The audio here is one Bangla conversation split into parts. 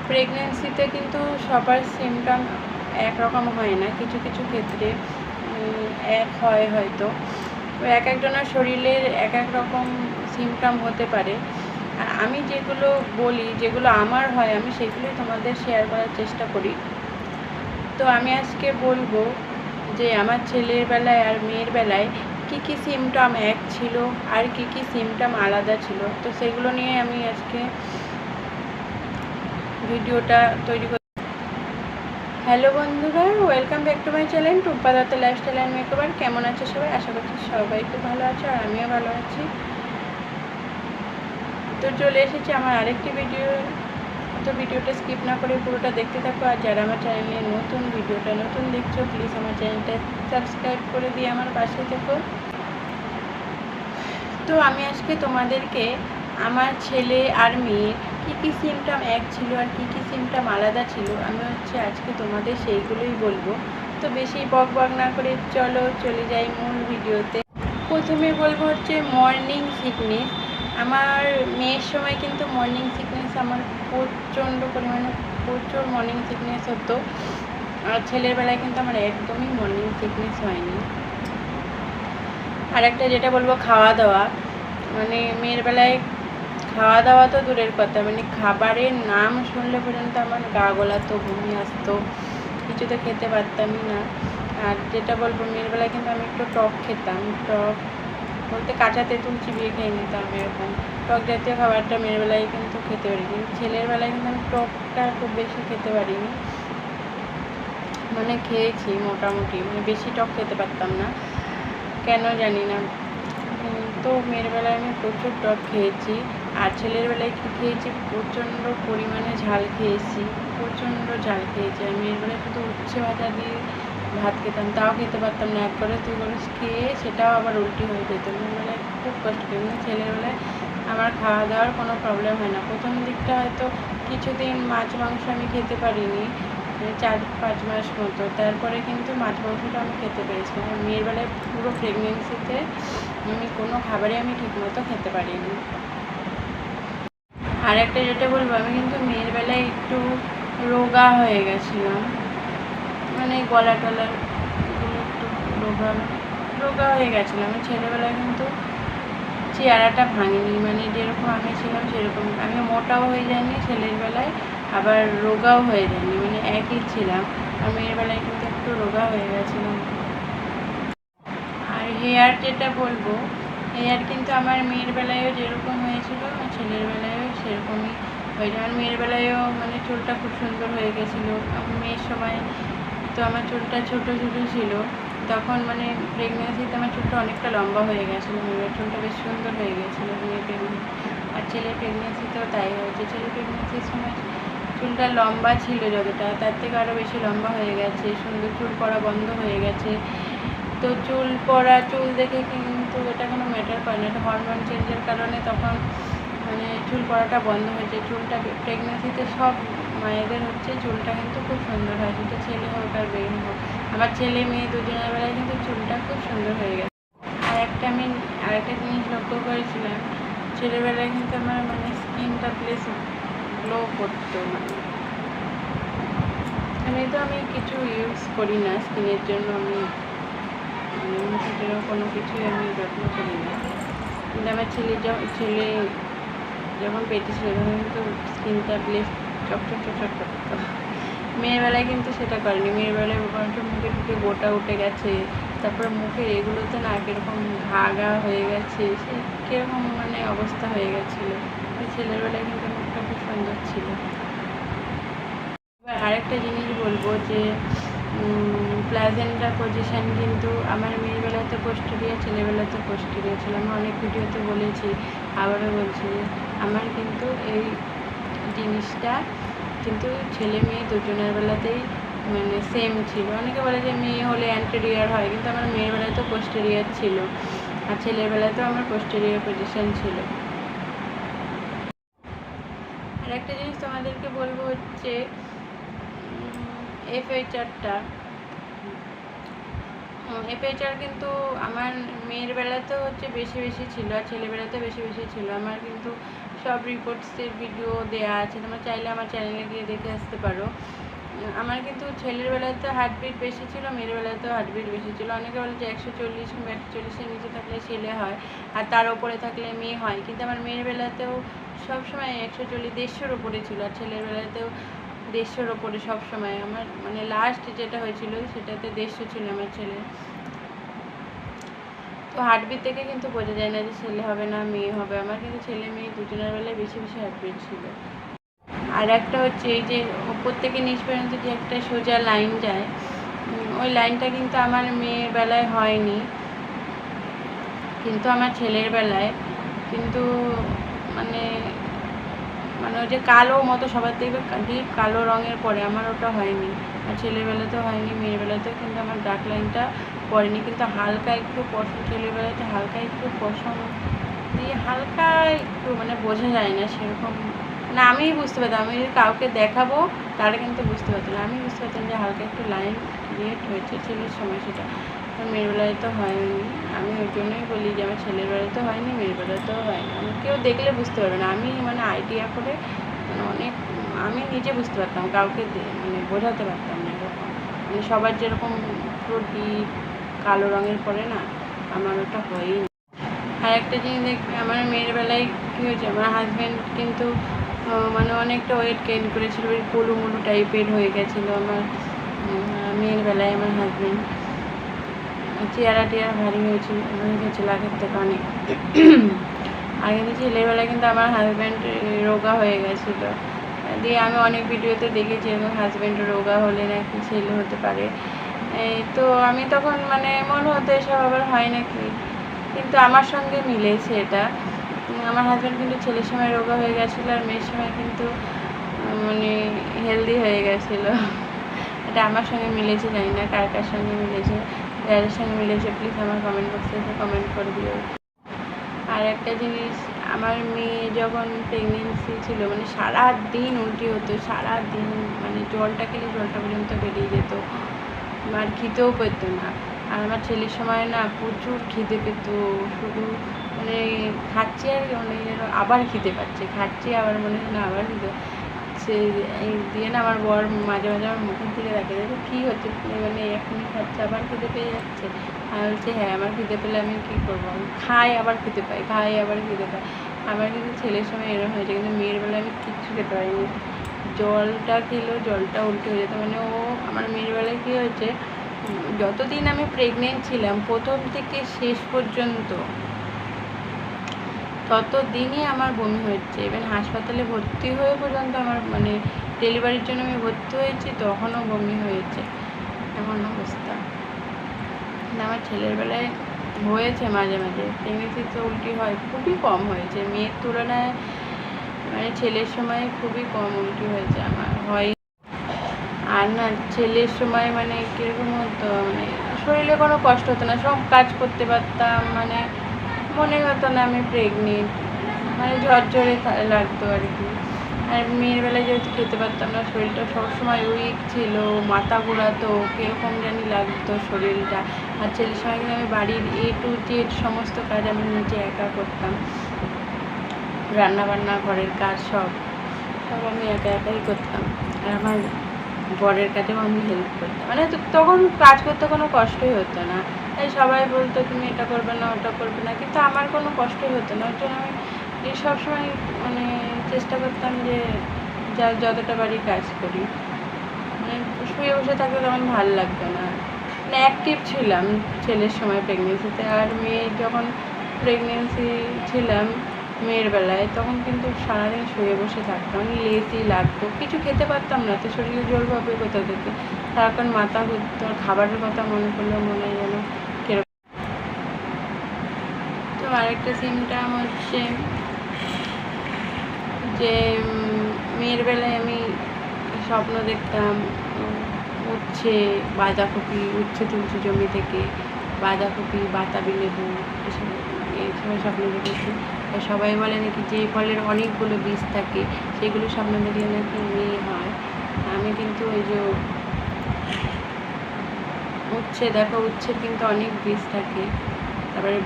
প্রেগনেন্সিতে কিন্তু সবার সিমটম একরকম হয় না, কিছু কিছু ক্ষেত্রে এক হয় হয়তো। এক একজনের শরীরের এক এক রকম সিমটম হতে পারে। আর আমি যেগুলো বলি, যেগুলো আমার হয়, আমি সেগুলোই তোমাদের শেয়ার করার চেষ্টা করি। তো আমি আজকে বলবো যে আমার ছেলের বেলায় আর মেয়ের বেলায় কী কী সিমটম এক ছিল আর কী কী সিমটম আলাদা ছিল। তো সেগুলো নিয়ে আমি আজকে ভিডিওটা তৈরি করি। হ্যালো বন্ধুরা, welcome back to my channel Tumpa Dutta lifestyle and makeover. কেমন আছে সবাই? আশা করছি সবাই খুব ভালো আছে আর আমিও ভালো আছি। তো চলে এসেছি আমার আরেকটি ভিডিও। তো ভিডিওটা স্কিপ না করে পুরোটা দেখতে থাকো। আর যারা আমার চ্যানেলে ভিডিওটা নতুন দেখছো, প্লিজ আমার চ্যানেলটা সাবস্ক্রাইব করে দিয়ে আমার পাশে থেকো। তো আমি আজকে তোমাদেরকে আমার ছেলে আর মেয়ের কী কী সিমটম এক ছিল আর কী কী সিমটম আলাদা ছিল, আমি আজকে তোমাদের সেইগুলোই বলবো। তো বেশি বক বক না করে চলে যাই মূল ভিডিওতে। প্রথমে বলবো মর্নিং সিকনেস। আমার মেয়ের সময় কিন্তু মর্নিং সিকনেস আমার প্রচণ্ড পরিমাণে প্রচুর মর্নিং সিকনেস হতো। আর ছেলের বেলায় কিন্তু আমার একদমই মর্নিং সিকনেস হয়নি। আর একটা যেটা বলবো, খাওয়া দাওয়া। মেয়ের বেলায় খাওয়া দাওয়া তো দূরের কথা, খাবারের নাম শুনলে পর্যন্ত আমার গা গোলাতো, বমি আসতো, কিছু তো খেতে পারতামই না। আর যেটা বলবো, মেয়ের বেলায় কিন্তু আমি একটু টক খেতাম। টক বলতে কাঁচা তেঁতুল চিবিয়ে খেয়ে নিতাম, এরকম টক জাতীয় খাবারটা মেয়ের বেলায় কিন্তু খেতে পারিনি। ছেলের বেলায় কিন্তু আমি টকটা খুব বেশি খেতে পারিনি, খেয়েছি মোটামুটি, বেশি টক খেতে পারতাম না, কেন জানি না। তো মেয়ের বেলায় আমি প্রচুর টক খেয়েছি। আর ছেলের বেলায় কী খেয়েছি, প্রচণ্ড পরিমাণে ঝাল খেয়েছি, প্রচণ্ড ঝাল খেয়েছি। আর মেয়ের বেলায় শুধু উচ্ছে ভাজা দিয়ে ভাত খেতাম, তাও খেতে পারতাম না। 1 করে 2 করে খেয়ে সেটাও আবার উল্টি হয়ে যেত। মেয়ের বেলায় খুব কষ্ট করি, ছেলের বেলায় আমার খাওয়া দাওয়ার কোনো প্রবলেম হয় না। প্রথম দিকটা হয়তো কিছুদিন মাছ মাংস আমি খেতে পারিনি, 4-5 মাস মতো। তারপরে কিন্তু মাছ মাংসটা আমি খেতে পেরেছিলাম। মেয়ের বেলায় পুরো প্রেগনেন্সিতে আমি কোনো খাবারই আমি ঠিকমতো খেতে পারিনি। আর একটা যেটা বলবো, আমি কিন্তু মেয়ের বেলায় একটু রোগা হয়ে গেছিলাম, গলা টলার একটু রোগা হয়ে গেছিলাম। আমি ছেলেবেলায় কিন্তু চেহারাটা ভাঙিনি, যেরকম আমি ছিলাম সেরকম। আমি মোটাও হয়ে যাইনি ছেলের বেলায়, আবার রোগাও হয়ে যায়নি, একই ছিলাম। আর মেয়ের বেলায় কিন্তু একটু রোগা হয়ে গেছিলাম। আর হেয়ার যেটা বলবো, হেয়ার কিন্তু আমার মেয়ের বেলায়ও যেরকম হয়েছিল আমার ছেলের বেলায়ও সেরকমই হয়েছে। আমার মেয়ের বেলায়ও চুলটা খুব সুন্দর হয়ে গেছিলো। মেয়ের সময় তো আমার চুলটা ছোটো ছোটো ছিল, তখন প্রেগনেন্সিতে আমার চুলটা অনেকটা লম্বা হয়ে গেছিলো। মেয়ের চুলটা বেশ সুন্দর হয়ে গেছিলো মেয়ের প্রেগনেন্সি। আর ছেলের প্রেগনেন্সিতেও তাই হয়েছে। ছেলের প্রেগনেন্সির সময় চুলটা লম্বা ছিল যতটা, তার থেকে আরও বেশি লম্বা হয়ে গেছে, সুন্দর চুল পড়া বন্ধ হয়ে গেছে। তো চুল পড়া চুল দেখে কিন্তু এটা কোনো ম্যাটার করে না, এটা হরমোন চেঞ্জের কারণে তখন চুল পড়াটা বন্ধ হয়েছে। চুলটা প্রেগনেন্সিতে সব মায়েদের চুলটা কিন্তু খুব সুন্দর হয়, সেটা ছেলে হোক আর মেয়ে হোক। আমার ছেলে মেয়ে দুজনের বেলায় কিন্তু চুলটা খুব সুন্দর হয়ে গেছে। আমি আরেকটা জিনিস লক্ষ্য করেছিলাম, ছেলেবেলায় কিন্তু আমার স্কিনটা প্লেস গ্লো করতো। আমি কিছু ইউজ করি না স্কিনের জন্য, আমি কোনো কিছুই আমি যত্ন করি না। কিন্তু আমার ছেলে যখন পেটে ছিল তখন কিন্তু স্কিনটা প্লেস চকচক করতো। মেয়ের বেলায় কিন্তু সেটা করেনি। মেয়ের বেলায় মুখে টুকে গোটা উঠে গেছে, তারপরে মুখের এগুলোতে না কীরকম ঘা হয়ে গেছে, সে কীরকম অবস্থা হয়ে গেছিলো। ছেলের বেলায় কিন্তু মুখটা খুব সুন্দর ছিল। এবার আরেকটা জিনিস বলবো যে প্লাজেন্টা পজিশান কিন্তু আমার মেয়ের বেলাতে পোস্টেরিয়া, ছেলেবেলাতে পোস্টেরিয়া ছিল। আমি অনেক ভিডিওতে বলেছি, আবারও বলছি, আমার কিন্তু এই জিনিসটা কিন্তু ছেলে মেয়ে দুজনের বেলাতেই সেম ছিল। অনেকে বলে যে মেয়ে হলে অ্যান্টেরিয়ার হয়, কিন্তু আমার মেয়ের বেলায় তো পোস্টেরিয়ার ছিল, আর ছেলের বেলাতেও আমার পোস্টেরিয়ার পজিশান ছিল। আর একটা জিনিস তোমাদেরকে বলবো FHR কিন্তু আমার মেয়ের বেলাতেও বেশি ছিল, আর ছেলেবেলাতেও বেশি ছিল। আমার কিন্তু সব রিপোর্টসের ভিডিও দেওয়া আছে, তোমরা চাইলে আমার চ্যানেলে গিয়ে দেখে আসতে পারো। আমার কিন্তু ছেলের বেলায় তো হার্টবিট বেশি ছিল, মেয়ের বেলায় তো হার্টবিট বেশি ছিল। অনেকে বলে যে 140 কিংবা 140-এর নিচে থাকলে ছেলে হয় আর তার ওপরে থাকলে মেয়ে হয়, কিন্তু আমার মেয়ের বেলাতেও সবসময় 140, 150-এর ওপরে ছিল, আর ছেলের বেলাতেও 150-এর ওপরে সবসময়। আমার মানে লাস্ট যেটা হয়েছিল সেটাতে 150 ছিল আমার ছেলে। তো হার্টবিট থেকে কিন্তু বোঝা যায় না যে ছেলে হবে না মেয়ে হবে। আমার কিন্তু ছেলে মেয়ে দুজনের বেলায় বেশি বেশি হার্টবিট ছিল। আর একটা হচ্ছে এই যে ওপর থেকে নিচ পর্যন্ত যে একটা সোজা লাইন যায়, ওই লাইনটা কিন্তু আমার মেয়ের বেলায় হয়নি, কিন্তু আমার ছেলের বেলায় কিন্তু মানে মানে ওই যে কালো মতো সবার দেখবে ডিপ কালো রঙের পরে, আমার ওটা হয়নি। আর ছেলের বেলাতেও হয়নি, মেয়ের বেলাতেও কিন্তু আমার ডার্ক লাইনটা পড়েনি, কিন্তু হালকা একটু পশম, ছেলের বেলাতে হালকা একটু পশম দিয়ে হালকা একটু মানে বোঝা যায় না সেরকম, না আমিই বুঝতে পারতাম। আমি যদি কাউকে দেখাবো তারা কিন্তু বুঝতে পারতো না, আমি বুঝতে পারতাম যে হালকা একটু লাইন ক্রিয়েট হয়েছে ছেলের সময়, সেটা মেয়ের বেলায় তো হয়নি। আমি ওই জন্যই বলি যে আমার ছেলের বেলায় তো হয়নি, মেয়ের বেলাতেও হয়নি। আমি কেউ দেখলে বুঝতে পারবে না, আমি মানে আইডিয়া করে মানে অনেক আমি নিজে বুঝতে পারতাম, কাউকে মানে বোঝাতে পারতাম না এরকম। মানে সবার যেরকম পুরো ডিপ কালো রঙের পরে না, আমার ওটা হয়ই। আর একটা জিনিস দেখবে আমার মেয়ের বেলায় কী হয়েছে, আমার হাজব্যান্ড কিন্তু মানে অনেকটা ওয়েট গেইন করেছিল, ওই গোলুমুলু টাইপের হয়ে গেছিলো আমার মেয়ের বেলায়। আমার হাজব্যান্ড চেয়ারা ভারী হয়ে গেছিলো আগের থেকে অনেক। আর কিন্তু ছেলেবেলায় কিন্তু আমার হাজব্যান্ড রোগা হয়ে গেছিলো, দিয়ে আমি অনেক ভিডিওতে দেখেছি এরকম হাজব্যান্ড রোগা হলে নাকি ছেলে হতে পারে। তো আমি তখন মানে মনে হতো এসব আবার হয় নাকি, কিন্তু আমার সঙ্গে মিলেছে এটা। আমার হাজব্যান্ড কিন্তু ছেলের সময় রোগা হয়ে গেছিলো, আর মেয়ের সময় কিন্তু মানে হেলদি হয়ে গেছিলো। এটা আমার সঙ্গে মিলেছে, জানি না কার কার সঙ্গে মিলেছে। যাদের সঙ্গে মিলেছে প্লিজ আমার কমেন্ট বক্সে এসে কমেন্ট করে দিও। আর একটা জিনিস, আমার মেয়ে যখন প্রেগনেন্সি ছিল মানে সারাদিন উল্টি হতো, সারাদিন মানে জলটা খেলে জলটা পর্যন্ত বেরিয়ে যেত, আর খিদেও পেত না। আর আমার ছেলের সময় না প্রচুর খিদে পেত, শুধু মানে খাচ্ছি আর মানে যেন আবার খিদে পাচ্ছে, খাচ্ছি আবার মনে হয় না আবার খিদে সে দিয়ে না। আমার বর মাঝে মাঝে আমার মুখের দিকে দেখে দেখো কী হচ্ছে, মানে এখনই খাচ্ছে আবার খিদে পেয়ে যাচ্ছে। আমি বলছি হ্যাঁ, আমার খিদে পেলে আমি কী করবো, আমি খাই আবার খিদে পাই, খাই আবার খিদে পাই। আমার কিন্তু ছেলের সময় এরকম হয়েছে, কিন্তু মেয়ের বেলায় আমি কিচ্ছু খেতে পারিনি, জলটা খেলেও জলটা উল্টে হয়ে যেত। মানে ও আমার মেয়ের বেলায় কী হয়েছে, যতদিন আমি প্রেগনেন্ট ছিলাম প্রথম থেকে শেষ পর্যন্ত ততদিনই আমার বমি হচ্ছে। ইভেন হাসপাতালে ভর্তি হয়ে পর্যন্ত আমার মানে ডেলিভারির জন্য আমি ভর্তি হয়েছি, তখনও বমি হয়েছে, এমন অবস্থা। আমার ছেলের বেলায় হয়েছে মাঝে মাঝে, প্রেগনেন্সিতে উল্টি হয়, খুবই কম হয়েছে মেয়ের তুলনায়, মানে ছেলের সময় খুবই কম উল্টি হয়েছে আমার হয়। আর না ছেলের সময় মানে কীরকম হতো, মানে শরীরে কোনো কষ্ট হতো না, সব কাজ করতে পারতাম, মানে মনে হতো না আমি প্রেগনেন্ট, মানে ঝরঝরে লাগতো আর কি। আর মেয়ের বেলায় যেহেতু খেতে পারতাম না, শরীরটা সবসময় উইক ছিল, মাথা ঘোরাতো, কীরকম জানি লাগতো শরীরটা। আর ছেলের সময় কিন্তু আমি বাড়ির A to Z সমস্ত কাজ আমি নিজে একা করতাম, রান্নাবান্না ঘরের কাজ সব আমি একা একাই করতাম। আর আমার বরের কাজেও আমি হেল্প করতাম, মানে তখন কাজ করতে কোনো কষ্টই হতো না। তাই সবাই বলতো তুমি এটা করবে না ওটা করবে না, কিন্তু আমার কোনো কষ্টই হতো না। ওর জন্য আমি সবসময় মানে চেষ্টা করতাম যে যতটা বাড়ি কাজ করি, মানে শুয়ে বসে থাকলে তেমন ভালো লাগতো না, মানে অ্যাক্টিভ ছিলাম ছেলের সময় প্রেগনেন্সিতে। আর মেয়ে যখন প্রেগনেন্সি ছিলাম মেয়ের বেলায়, তখন কিন্তু সারাদিন শুয়ে বসে থাকতাম, আমি লেজি লাগতো, কিছু খেতে পারতাম না, তো শরীরে জোর পাবে কোথা থেকে, সারাক্ষণ মাথা ঘুরতো, খাবারের কথা মনে করলেও মনে যেন কিরকম। তো আরেকটা সিমটাম হচ্ছে যে মেয়ের বেলায় আমি স্বপ্ন দেখতাম উচ্ছে বাঁধাকপি, উচ্ছে তুলছি জমি থেকে, বাঁধাকপি বাতাবি লেবু এসব স্বপ্ন দেখেছি। সবাই বলে নাকি যে ফলের অনেকগুলো বীজ থাকে সেগুলো স্বপ্ন দেখলে নাকি মেয়ে হয়। আমি কিন্তু ওই যে উচ্ছে দেখো, উচ্ছের কিন্তু অনেক বীজ থাকে, তারপরে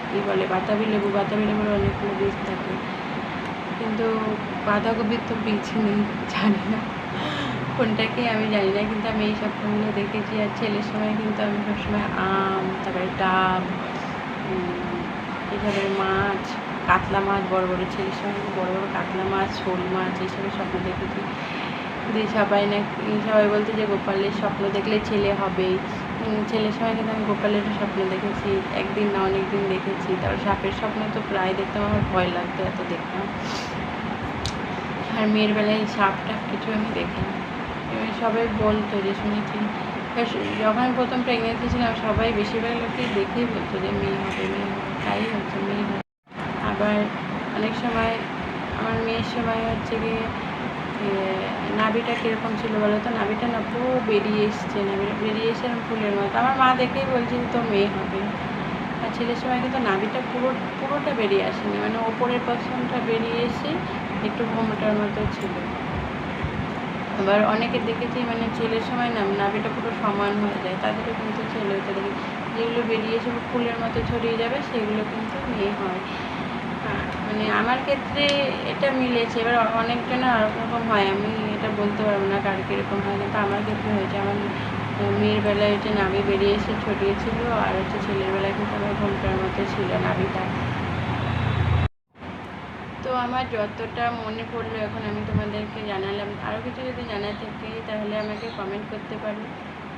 কী বলে বাতাবি লেবুর অনেকগুলো বীজ থাকে, কিন্তু বাঁধাকপির তো বীজ নেই, জানি না কোনটা কি আমি জানি না, কিন্তু আমি এই স্বপ্নগুলো দেখেছি। আর ছেলের সময় কিন্তু আমি সবসময় আম, তারপরে ডাব, এসবের মাছ, কাতলা মাছ, বড় বড় ছেলের সময় বড় বড় কাতলা মাছ, শোল মাছ, এইসবের স্বপ্ন দেখেছি। দিয়ে সবাই বলতো যে গোপালের স্বপ্ন দেখলে ছেলে হবেই। ছেলের সময় কিন্তু আমি গোপালেরও স্বপ্ন দেখেছি, একদিন না অনেক দিন দেখেছি। তারপর সাপের স্বপ্ন তো প্রায় দেখতাম, আমার ভয় লাগতো এত দেখতাম। আর মেয়ের বেলায় সাপ টাপ কিছু আমি দেখিনি। সবাই বলতো যে শুনেছি, যখন আমি প্রথম প্রেগনেন্সি ছিলাম সবাই বেশিরভাগ লোকই দেখেই বলতো যে মেয়ে হবে, তাই হচ্ছে মেয়ে হবে। আবার অনেক সময় আমার মেয়ের সময় হচ্ছে গিয়ে নাভিটা কীরকম ছিল বলো তো, নাভিটা না পুরো বেরিয়ে এসছে, নাভিটা বেরিয়ে এসে ফুলের মতো। আমার মা দেখেই বলছে তো মেয়ে হবে। আর ছেলের সময় কিন্তু নাভিটা পুরোটা বেরিয়ে আসেনি, মানে ওপরের পশনটা বেরিয়ে এসে একটু ঘোমটার মতো ছিল। আবার অনেকে দেখেছি মানে ছেলের সময় নাভিটা পুরো সমান হয়ে যায়, তাদেরও কিন্তু ছেলে হতে দেখি। যেগুলো বেরিয়ে এসে ফুলের মতো ছড়িয়ে যাবে সেগুলো কিন্তু মেয়ে হয়। মানে আমার ক্ষেত্রে এটা মিলেছে। এবার অনেকজনের আরেক রকম হয়, আমি এটা বলতে পারবো না কার কীরকম হয়, কিন্তু আমার ক্ষেত্রে হয়েছে। আমার মেয়ের বেলায় হচ্ছে নাভি বেরিয়ে এসে ছড়িয়েছিল, আর হচ্ছে ছেলের বেলায় কিন্তু আমার ঘোমটার মতো ছিল নাভিটা। তো আমার যতটা মনে পড়লো এখন আমি তোমাদেরকে জানালাম। আরও কিছু যদি জানা থাকে তাহলে আমাকে কমেন্ট করতে পারো।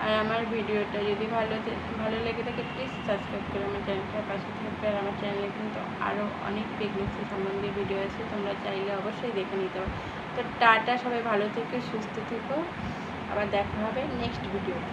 আর আমার ভিডিওটা যদি ভালো লেগে থাকে প্লিজ সাবস্ক্রাইব করে আমার চ্যানেলটার পাশে থাকবে। আর আমার চ্যানেলে কিন্তু আরও অনেক প্রেগনেন্সি সম্বন্ধে ভিডিও আছে, তোমরা চাইলে অবশ্যই দেখে নিতে পারো। তো টাটা, সবাই ভালো থেকো, সুস্থ থেকো, আবার দেখা হবে নেক্সট ভিডিওতে।